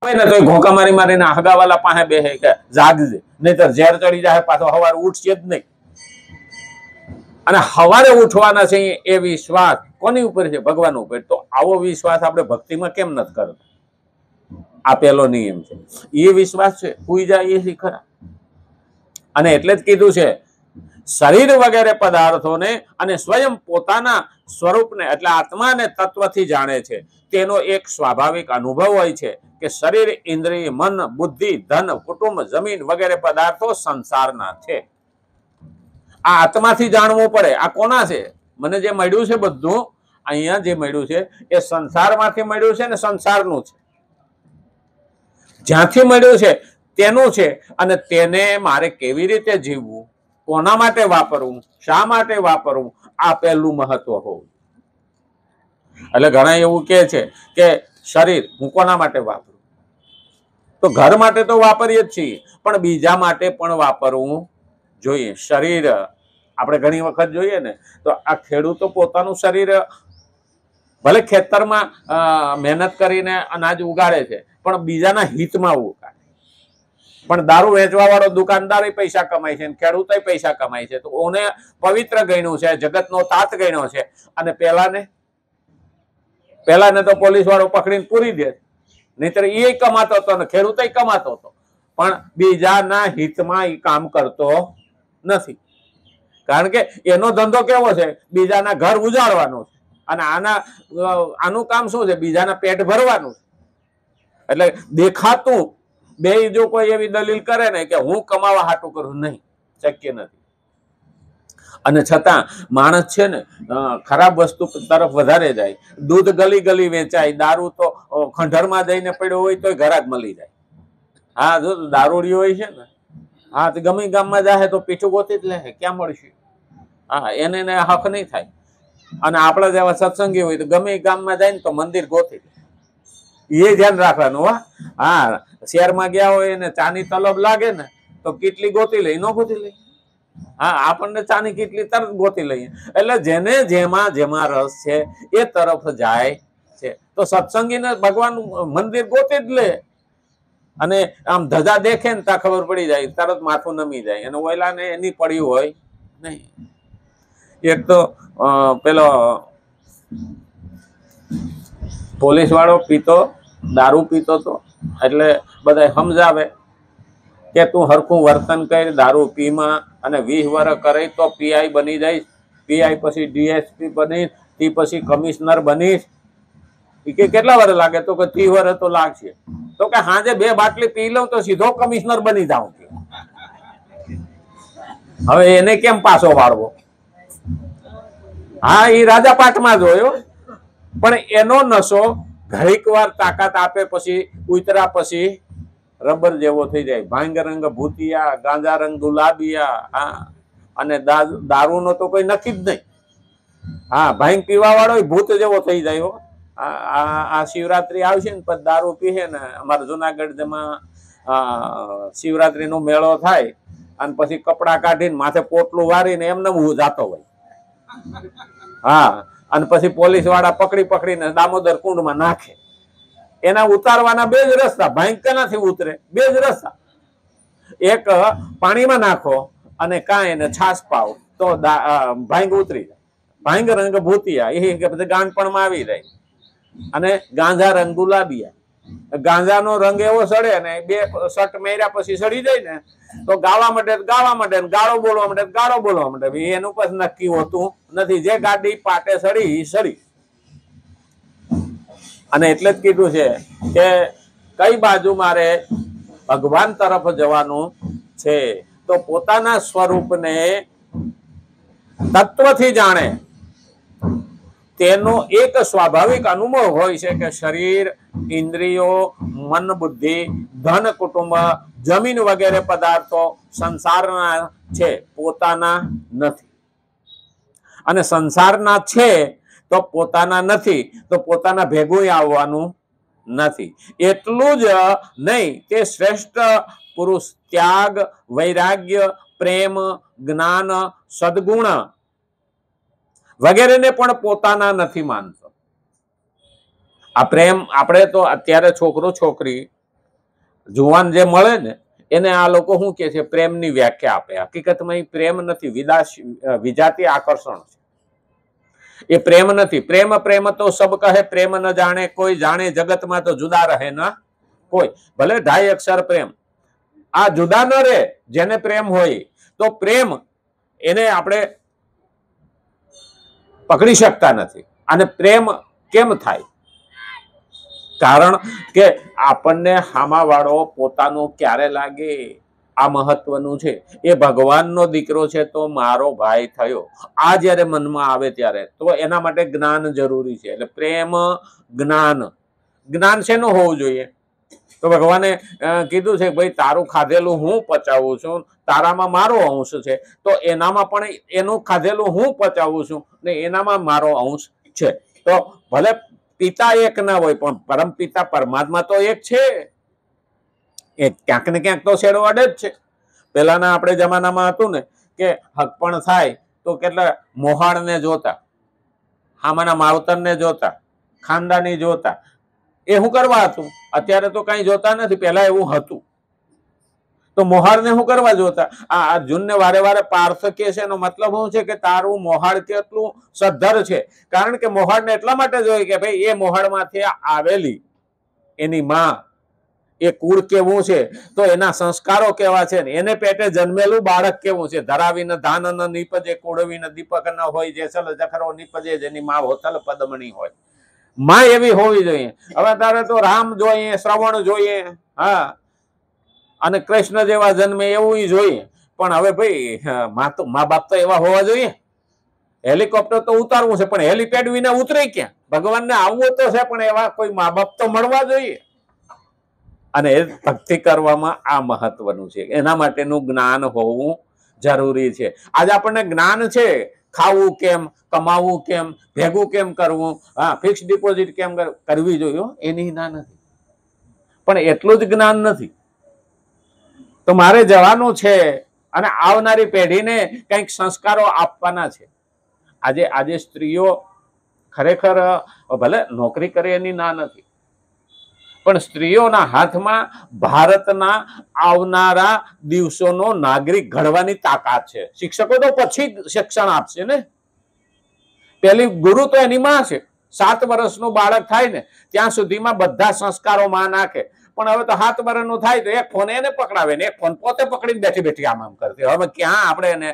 ને તો ઘોંકા મારી મારીને હગાવાલા પાસે બેસે કે જાગજે, નહીતર ઝેર ચડી જાય, પાછો સવારે ઉઠશે જ નહીં. અને સવારે ઉઠવાના છે એ વિશ્વાસ કોની ઉપર છે? ભગવાન ઉપર. તો આવો વિશ્વાસ આપણે ભક્તિમાં કેમ નથી કરતા? આ પેલો નિયમ છે. એ વિશ્વાસ છે હુઈ જાય એ ખરા. અને એટલે જ કીધું છે શરીર વગેરે પદાર્થોને અને સ્વયં પોતાના સ્વરૂપને એટલે આત્માને તત્વથી જાણે છે. તેનો એક સ્વાભાવિક અનુભવ હોય છે કે શરીર, ઇન્દ્રિય, મન, બુદ્ધિ, ધન, કુટુંબ, જમીન વગેરે પદાર્થો સંસારના છે. આ આત્માથી જાણવું પડે. આ કોના છે? મને જે મળ્યું છે બધું અહીંયા જે મળ્યું છે એ સંસારમાંથી મળ્યું છે ને સંસારનું છે. જ્યાંથી મળ્યું છે તેનું છે. અને તેને મારે કેવી રીતે જીવવું, કોના માટે વાપરવું, શા માટે વાપરવું, આ પહેલું મહત્વ હોવું. એટલે ઘણા એવું કહે છે કે શરીર હું કોના માટે વાપરું? તો ઘર માટે તો વાપરીએ જ છીએ, પણ બીજા માટે પણ વાપરવું જોઈએ. શરીર આપણે ઘણી વખત જોઈએ ને તો આ ખેડૂતો પોતાનું શરીર ભલે ખેતરમાં મહેનત કરીને અનાજ ઉગાડે છે, પણ બીજાના હિતમાં ઉગાડે. પણ દારૂ વેચવા વાળો દુકાનદાર પૈસા કમાય છે, ખેડૂતો પૈસા કમાય છે. તો ઓને પવિત્ર ગણ્યું છે, જગતનો તાત ગણ્યો છે. અને પેલાને તો પોલીસ વાળો પકડીને પૂરી દે, નહીતર એ કમાતો હતો ને ખેડૂતો કમાતો હતો. પણ બીજાના હિતમાં એ કામ કરતો નથી. કારણ કે એનો ધંધો કેવો છે? બીજાના ઘર ઉજાડવાનો છે. અને આનું કામ શું છે? બીજાના પેટ ભરવાનું છે. એટલે દેખાતું બે જો કોઈ એવી દલીલ કરે ને કે હું કમાવા હાટું કરું, નહીં, શક્ય નથી. અને છતાં માણસ છે ને ખરાબ વસ્તુ તરફ વધારે જાય. દૂધ ગલી ગલી વેચાય, દારૂ તો ખંડરમાં જઈને પડ્યો હોય તો ઘરાક મળી જાય. હા, જો દારૂડિયો હોય છે ને, હા, તો ગમે ગામમાં જાય તો પીઠું ગોતી જ લે, ક્યાં મળશે? હા, એને હક નહીં થાય. અને આપણા જેવા સત્સંગી હોય તો ગમે ગામમાં જાય ને તો મંદિર ગોતી. એ ધ્યાન રાખવાનું. હા, શહેરમાં ગયા હોય ને ચાની તલબ લાગે ને તો કેટલી ગોતી લે, ન ગોતી લે. હા, આપણને ચાની કેટલી તરત ગોતી લઈએ. એટલે જેને જેમાં રસ છે એ તરફ જાય છે. તો સત્સંગીને ભગવાન મંદિર ગોતી જ લે. અને આમ ધજા દેખે ને ત્યાં ખબર પડી જાય, તરત માથું નમી જાય. અને ઓયલાને એની પડ્યું હોય નહીં. એક તો પેલો પોલીસ વાળો પીતો, દારૂ પીતો હતો. એટલે બધા સમજાવે કે તું હરખું વર્તન કરી, દારૂ પીમાં અને 20 વર્ષ કરે તો પીઆઈ બની જાય. પીઆઈ પછી ડીએસપી બનીશ, તે પછી કમિશનર બનીશ. કે કેટલા વર્ષ લાગે? તો કે 30 વર્ષ તો લાગશે. તો કે હાજે 2 બાટલી પી લઉં તો સીધો કમિશનર બની જાઉં. હવે એને કેમ પાછો વાળવો? હા, એ રાજા પાઠમાં જોયો. પણ એનો નશો ઘડીક વાર તાકાત આપે, પછી ઉતરા પછી રબર જેવો થઈ જાય. ભાંગ રંગ ભૂતિયા, ગાંજા રંગ ગુલાબિયા. હા, અને દારૂનો તો કોઈ નક્કી જ નહીં. હા, ભાંગ પીવા વાળો ભૂત જેવો થઈ જાય. આ શિવરાત્રી આવશે ને પછી દારૂ પીએ ને, અમારા જુનાગઢમાં શિવરાત્રીનો મેળો થાય અને પછી કપડા કાઢીને માથે પોટલું વારીને એમને હું જાતો હોય. હા, અને પછી પોલીસ વાળા પકડીને દામોદર કુંડમાં નાખે. એના ઉતારવાના 2 જ રસ્તા. ભાંગ કેનાથી ઉતરે? 2 જ રસ્તા. એક પાણીમાં નાખો અને કાંઈ એને છાસ પાવ તો ભાંગ ઉતરી જાય. ભાંગ રંગ ભૂતિયા, એ બધે ગાંઠપણમાં આવી જાય. અને ગાંજા રંગ ગુલાબિયા. ગાંજાનો રંગ એવો સડે ને, 2 શર્ટ મેર્યા પછી સડી જાય ને તો ગાવા માંડે, ગાળો બોલવા માંડે. એનું પછી નક્કી હોતું નથી. જે ગાડી પાટે સડી. અને એટલે જ કીધું છે કે કઈ બાજુ મારે ભગવાન તરફ જવાનું છે. તો પોતાના સ્વરૂપને તત્વથી જાણે. તેનો એક સ્વાભાવિક અનુભવ હોય છે કે શરીર, ઇન્દ્રિયો, મન, બુદ્ધિ, ધન, કુટુંબ, જમીન વગેરે પદાર્થો સંસારના છે, પોતાના નથી. અને સંસારના છે તો પોતાના નથી, તો પોતાના ભેગું આવવાનું નથી. એટલું જ નહીં, તે શ્રેષ્ઠ પુરુષ ત્યાગ, વૈરાગ્ય, પ્રેમ, જ્ઞાન, સદગુણ વગેરેને પણ પોતાના નથી માનતો. આ પ્રેમ, આપણે તો અત્યારે છોકરો છોકરી જુવાન જે મળે ને એને આ લોકો શું કે છે, પ્રેમની વ્યાખ્યા આપે. હકીકતમાં એ પ્રેમ નથી, વિજાતીય આકર્ષણ છે. એ પ્રેમ નથી. પ્રેમ પ્રેમ તો સબ કહે, પ્રેમ ન જાણે કોઈ, જાણે જગતમાં તો જુદા રહે ના કોઈ. ભલે 2.5 અક્ષર પ્રેમ, આ જુદા ન રહે. જેને પ્રેમ હોય તો પ્રેમ એને આપણે પકડી શકતા નથી. અને પ્રેમ કેમ થાય? કારણ કે આપણને હામાવાળો પોતાનો ક્યારે લાગે, આ મહત્વનું છે. એ ભગવાનનો દીકરો છે તો મારો ભાઈ થયો, આ જ્યારે મનમાં આવે ત્યારે તો એના માટે જ્ઞાન જરૂરી છે. એટલે પ્રેમ, જ્ઞાન. જ્ઞાન શેનું હોવું જોઈએ? તો ભગવાને કીધું છે ભાઈ તારું ખાધેલું હું પચાવું છું, તારામાં મારો અંશ છે, તો એનામાં પણ એનું ખાધેલું હું પચાવું છું ને એનામાં મારો અંશ છે. તો ભલે પિતા એક ના હોય પણ પરમ પિતા પરમાત્મા તો એક છે. એ ક્યાંક ને ક્યાંક તો શેડો અડે જ છે. પેલાના આપણે જમાનામાં હતું ને કે હકપણ થાય તો કેટલા મોહાળને જોતા, હામાના માવતરને જોતા, ખાનદાની જોતા. એ શું કરવા હતું? અત્યારે તો કઈ જોતા નથી, પેલા એવું હતું. તો મોહાળને શું કરવા જોતા? આ અર્જુનને વારે વારે પાર્થ કે છે, એનો મતલબ શું છે કે તારું મોહાળ કેટલું સદ્ધર છે. કારણ કે મોહાળને એટલા માટે જોઈએ કે ભાઈ એ મોહાળમાંથી આવેલી એની માં, એ કુળ કેવું છે, તો એના સંસ્કારો કેવા છે, એને પેટે જન્મેલું બાળક કેવું છે. ધરાવીને ધાન ન નીપજે, કુળવીને દીપક ન હોય, જેસલ જખરો નીપજે, જેની માં હોતલ પદ્મણી હોય. માં એવી હોવી જોઈએ. હવે તારે તો રામ જોઈએ, શ્રવણ જોઈએ, હા, અને કૃષ્ણ જેવા જન્મે એવું જોઈએ. પણ હવે ભાઈ મા બાપ તો એવા હોવા જોઈએ. હેલિકોપ્ટર તો ઉતારવું છે પણ હેલિપેડ વિના ઉતરે ક્યાં? ભગવાનને આવવું તો છે પણ એવા કોઈ મા બાપ તો મળવા જોઈએ. અને એ ભક્તિ કરવામાં આ મહત્વનું છે. એના માટેનું જ્ઞાન હોવું જરૂરી છે. આજે આપણને જ્ઞાન છે, ખાવું કેમ, કમાવું કેમ, ભેગું કેમ કરવું, હા, ફિક્સ ડિપોઝિટ કેમ કરવી જોઈએ, એની ના નથી. પણ એટલું જ જ્ઞાન નથી. તો મારે જવાનું છે અને આવનારી પેઢીને કંઈક સંસ્કારો આપવાના છે. આજે સ્ત્રીઓ ખરેખર ભલે નોકરી કરે એની ના નથી, પણ સ્ત્રીઓના હાથમાં ભારતના આવનારા દિવસોનો નાગરિક ઘડવાની તાકાત છે. શિક્ષકો તો પછી શિક્ષણ આપશે ને. પેલી ગુરુ તો એની માં છે. 7 વર્ષનું બાળક થાય ને ત્યાં સુધીમાં બધા સંસ્કારો માં નાખે. પણ હવે તો 7 વર્ષનું થાય તો એક ફોન એને પકડાવે ને એક ફોન પોતે પકડીને બેઠી બેઠી આમ કરતી. હવે ક્યાં આપણે એને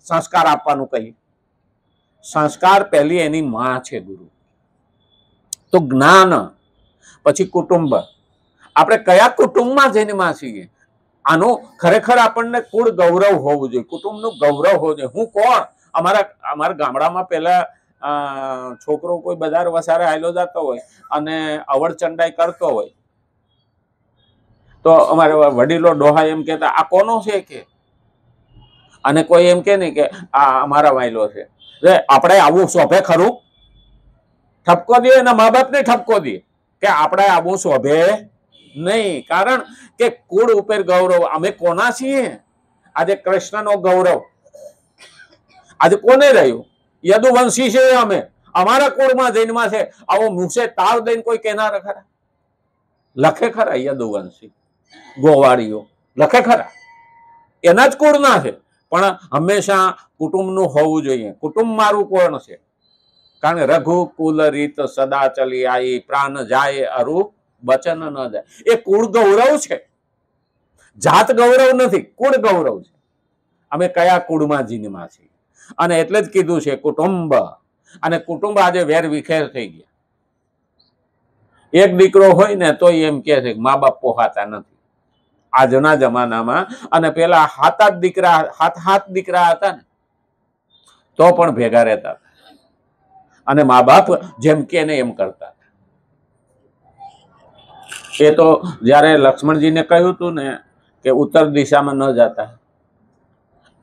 સંસ્કાર આપવાનું કહીએ? સંસ્કાર પહેલી એની માં છે, ગુરુ. તો જ્ઞાન, પછી કુટુંબ. આપણે કયા કુટુંબમાં જન્મ્યા છીએ, આનું ખરેખર આપણને કુળ ગૌરવ હોવું જોઈએ, કુટુંબનું ગૌરવ હોવું જોઈએ. હું કોણ? અમારા ગામડામાં પેલા છોકરો કોઈ બજાર વસારે આવેલો જતો હોય અને અવળ ચંડાઈ કરતો હોય તો અમારે વડીલો ડોહા એમ કહેતા, આ કોનો છે કે? અને કોઈ એમ કે નહીં કે આ અમારા વાયલો છે. આપણે આવું શોભે ખરું? ઠપકો દે, એના મા બાપને ઠપકો દે કે આપણે આવું શોભે નહીં. કારણ કે કુળ ઉપર ગૌરવ. અમે કોના છીએ? આજે કૃષ્ણનો ગૌરવ આજે કોને રહ્યું? યદુવંશી છે અમે, અમારા કુળમાં જન્મા છે. આવો મુસે તાવ દઈને કોઈ કહેનાર ખરા? લખે ખરા યદુવંશી, ગોવાળીઓ લખે ખરા? એના જ કુળના છે. પણ હંમેશા કુટુંબનું હોવું જોઈએ. કુટુંબ મારું કોણ છે? કારણ રઘુકુલ રીત સદા ચલી આવી, પ્રાણ જાય અરુ બચન ન જાય. એ કુળ ગૌરવ છે, જાત ગૌરવ નથી, કુળ ગૌરવ છે. અમે કયા કુળમાં જન્મ્યા છીએ. અને એટલે જ કીધું છે કુટુંબ. અને કુટુંબ આજે વેર વિખેર થઈ ગયા. એક દીકરો હોય ને તો એમ કે છે મા બાપ પોહાતા નથી આજના જમાનામાં. અને પેલા 7 દીકરા હતા ને તો પણ ભેગા રહેતા અને મા બાપ જેમ કે ને એમ કરતા. એ તો જયારે લક્ષ્મણજીને કહ્યું હતું ને કે ઉત્તર દિશામાં ન જતા,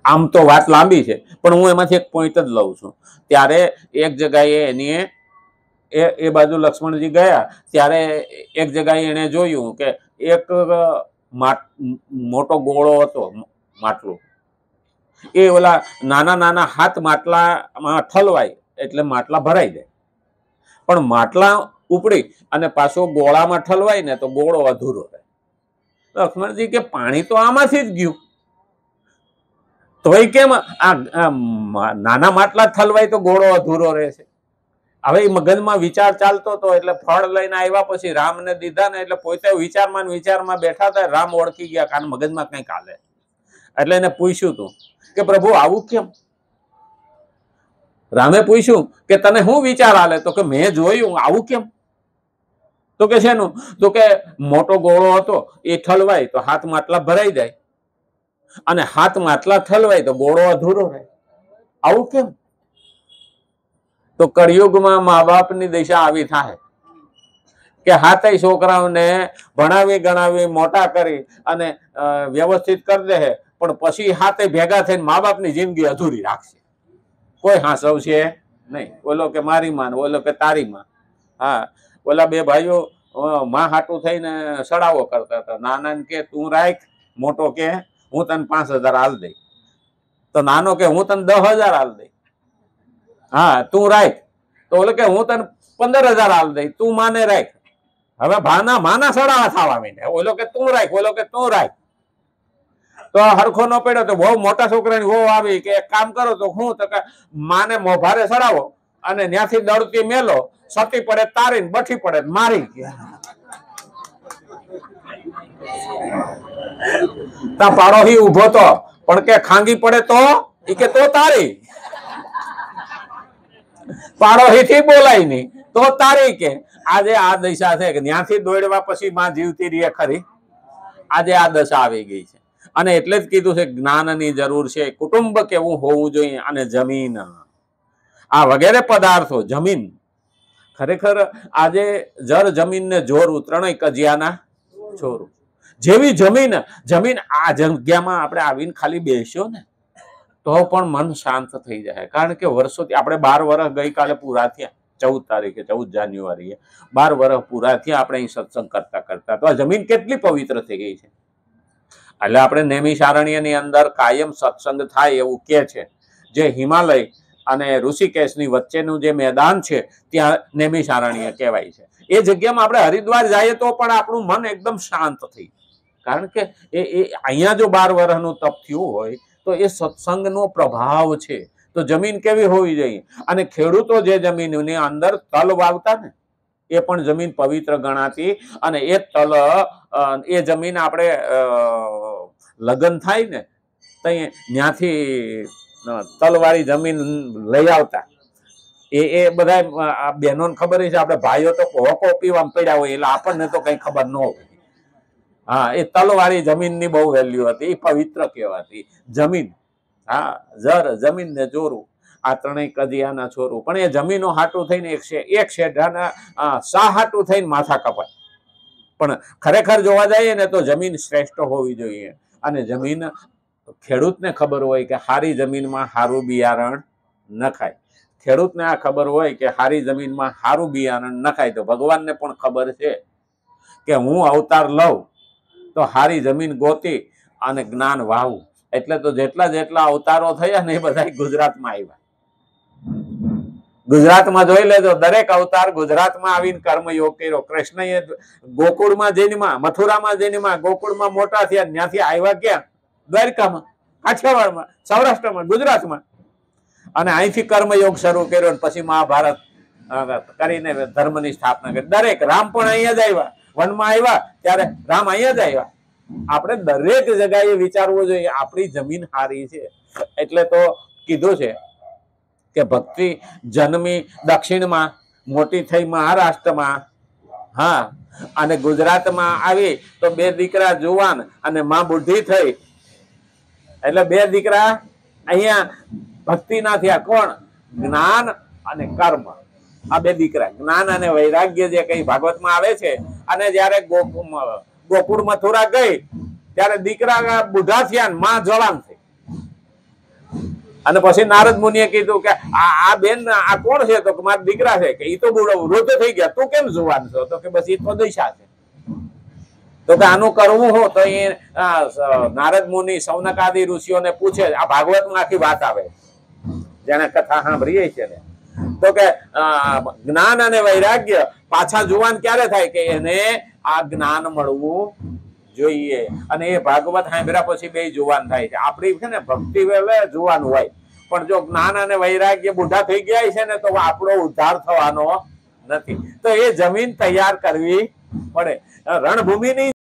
આમ તો વાત લાંબી છે પણ હું એમાંથી એક પોઈન્ટ જ લઉં છું. ત્યારે એક જગ્યાએ એની એ બાજુ લક્ષ્મણજી ગયા ત્યારે એક જગ્યાએ એને જોયું કે એક મોટો ગોળો હતો, માટલું. એ ઓલા નાના નાના હાથ માટલામાં ઠલવાય એટલે માટલા ભરાઈ જાય. પણ માટલા ઉપડી અને પાછો ગોળામાં ઠલવાય ને તો ગોળો અધૂરો રહે. લક્ષ્મણજી કે પાણી તો આમાંથી જ ગયું, તોય કેમ આ નાના માટલા ઠલવાય તો ઘોડો અધૂરો રહે છે? હવે મગજમાં વિચાર ચાલતો હતો એટલે ફળ લઈને આવ્યા પછી રામને દીધા ને એટલે પોતે વિચારમાં બેઠા હતા. રામ ઓળખી ગયા કારણ મગજમાં કંઈક હાલે એટલે એને પૂછ્યું તું કે પ્રભુ આવું કેમ? રામે પૂછ્યું કે તને શું વિચાર હાલે? તો કે મેં જોયું આવું કેમ? તો કે શેનું? તો કે મોટો ગોળો હતો એ ઠલવાય તો હાથ માટલા ભરાઈ જાય અને હાથ માટલા ઠલવાય તો ગોળો અધૂરો રહે. આવું કેમ? તો કળિયુગમાં મા બાપની દિશા આવી થાય કે હાથે છોકરાઓને ભણાવી ગણાવી મોટા કરી અને વ્યવસ્થિત કરી દે, પણ પછી હાથે ભેગા થઈને મા બાપની જિંદગી અધૂરી રાખશે. કોઈ હાંસવશે નહીં. બોલો કે મારી માં, બોલો કે તારી માં. હા, બોલા બે ભાઈઓ માં હાટું થઈને સડાવો કરતા હતા. નાના કે તું રાખ, મોટો કે હું તને 5,000 હાલ દઈ. તો નાનો કે હું તને 10,000 હાલ દઈ. હા, તું રાખ. તો બોલે કે હું તને 15,000 હાલ દઈ, તું માને રાખ. હવે માના સડાવા થવા માંડ્યા. બોલો કે તું રાખ, બોલો કે તું રાખ. તો હરખો ન પડ્યો તો બહુ મોટા છોકરાની વહુ આવી કે એક કામ કરો તો હું તો કે માને મોભારે સડાવો અને ત્યાંથી દળતી મેલો, સતી પડે તારી, બઠી પડે મારી. તા પાડોશી ઉભો તો પણ કે ખાંગી પડે તો ઈ કે તો તારી. પાડોશી થી બોલાય નહીં તો તારી કે. આજે આ દશા છે કે ત્યાંથી દોડવા પછી માં જીવતી રહે ખરી? આજે આ દશા આવી ગઈ છે. અને એટલે જ કીધું છે જ્ઞાનની જરૂર છે, કુટુંબ કેવું હોવું જોઈએ અને જમીન, આ વગેરે પદાર્થો. જમીન ખરેખર આજે જર જમીન ને જોરું, ત્રણેય કજિયાના છોરું. જેવી જમીન આ જગ્યામાં આપણે આવીને ખાલી બેસ્યો ને તો પણ મન શાંત થઈ જાય. કારણ કે વર્ષોથી આપણે 12 વર્ષ ગઈકાલે પૂરા થયા, 14 તારીખે 14 જાન્યુઆરીએ 12 વર્ષ પૂરા થયા આપણે અહીં સત્સંગ કરતા. તો આ જમીન કેટલી પવિત્ર થઈ ગઈ છે. એટલે આપણે નૈમિષારણ્યની અંદર કાયમ સત્સંગ થાય એવું કે છે. જે હિમાલય અને ઋષિકેશની વચ્ચેનું જે મેદાન છે ત્યાં નૈમિષારણ્ય કહેવાય છે. એ જગ્યામાં આપણે હરિદ્વાર જઈએ તો પણ આપણું મન એકદમ શાંત થઈ. કારણ કે એ અહીંયા જો 12 વર્ષનું તપ થયું હોય તો એ સત્સંગનો પ્રભાવ છે. તો જમીન કેવી હોવી જોઈએ? અને ખેડૂતો જે જમીનની અંદર તલ વાવતા ને એ પણ જમીન પવિત્ર ગણાતી. અને એ તલ એ જમીન આપણે લગ્ન થાય ને ત્યાંથી તલવાળી જમીન લઈ આવતા. એ બધા બહેનોને ખબર છે. આપણે ભાઈઓ તો હોકો પીવામાં પડ્યા હોય એટલે આપણને તો કઈ ખબર ન હોય. હા, એ તલવાળી જમીનની બહુ વેલ્યુ હતી, એ પવિત્ર કહેવાતી જમીન. હા, જમીન ને જોરું, આ ત્રણેય કજિયાના છોરું. પણ એ જમીનો હાટું થઈને એક શેઢાના સા હાટું થઈને માથા કપાય. પણ ખરેખર જોવા જઈએ ને તો જમીન શ્રેષ્ઠ હોવી જોઈએ. અને જમીન ખેડૂતને ખબર હોય કે હારી જમીનમાં હારું બિયારણ નખાય. ખેડૂતને આ ખબર હોય કે હારી જમીનમાં હારું બિયારણ નખાય તો ભગવાનને પણ ખબર છે કે હું અવતાર લઉં તો હારી જમીન ગોતી અને જ્ઞાન વાવું. એટલે તો જેટલા અવતારો થયા ને એ બધા ગુજરાતમાં આવ્યા. ગુજરાતમાં જોઈ લેજો, દરેક અવતાર ગુજરાતમાં આવીને કર્મયોગ કર્યો. કૃષ્ણએ ગોકુળમાં જન્મા, મથુરામાં જન્મા, ગોકુળમાં મોટા થયા, ત્યાંથી આવ્યા ક્યાં? દ્વારકામાં, કાઠિયાવાડમાં, સૌરાષ્ટ્રમાં, ગુજરાતમાં. અને અહીંથી કર્મયોગ શરૂ કર્યો. પછી મહાભારત કરીને ધર્મની સ્થાપના કરી. દરેક રામ પણ અહીંયા જ આવ્યા, વનમાં આવ્યા ત્યારે રામ અહીંયા જ આવ્યા. આપણે દરેક જગ્યાએ વિચારવું જોઈએ આપણી જમીન હારી છે. એટલે તો કીધું છે કે ભક્તિ જન્મી દક્ષિણમાં, મોટી થઈ મહારાષ્ટ્રમાં, હા, અને ગુજરાતમાં આવી તો 2 દીકરા જુવાન અને માં બુઢી થઈ. એટલે 2 દીકરા અહીંયા ભક્તિ ના થયા. કોણ? જ્ઞાન અને કર્મ. આ 2 દીકરા, જ્ઞાન અને વૈરાગ્ય જે કઈ ભાગવતમાં આવે છે. અને જયારે ગોકુળ મથુરા ગઈ ત્યારે દીકરા બુઢા થયા, માં જવાન થઈ. અને પછી નારદ મુનિએ કીધું કે આ બેન આ કોણ છે? તો મારા દીકરા છે. કે ઈ તો વૃદ્ધ થઈ ગયા, તું કેમ જુવાન છો? તો કે બસ એ તો દશા છે. તો કે આનું કરવું હું? તો એ નારદ મુનિ સૌનક આદિ ઋષિઓને પૂછે. આ ભાગવતમાં આખી વાત આવે, જેને કથા સાંભળીએ છે ને. તો કે જ્ઞાન અને વૈરાગ્ય પાછા જુવાન ક્યારે થાય? કે એને આ જ્ઞાન મળવું જોઈએ. અને એ ભાગવત સાંભળ્યા પછી બે જુવાન થાય છે. આપણી છે ને ભક્તિ વેલે જુવાન હોય, પણ જો જ્ઞાન અને વૈરાગ્ય બુઢા થઈ ગયા છે ને તો આપણો ઉદ્ધાર થવાનો નથી. તો એ જમીન તૈયાર કરવી પડે. રણભૂમિની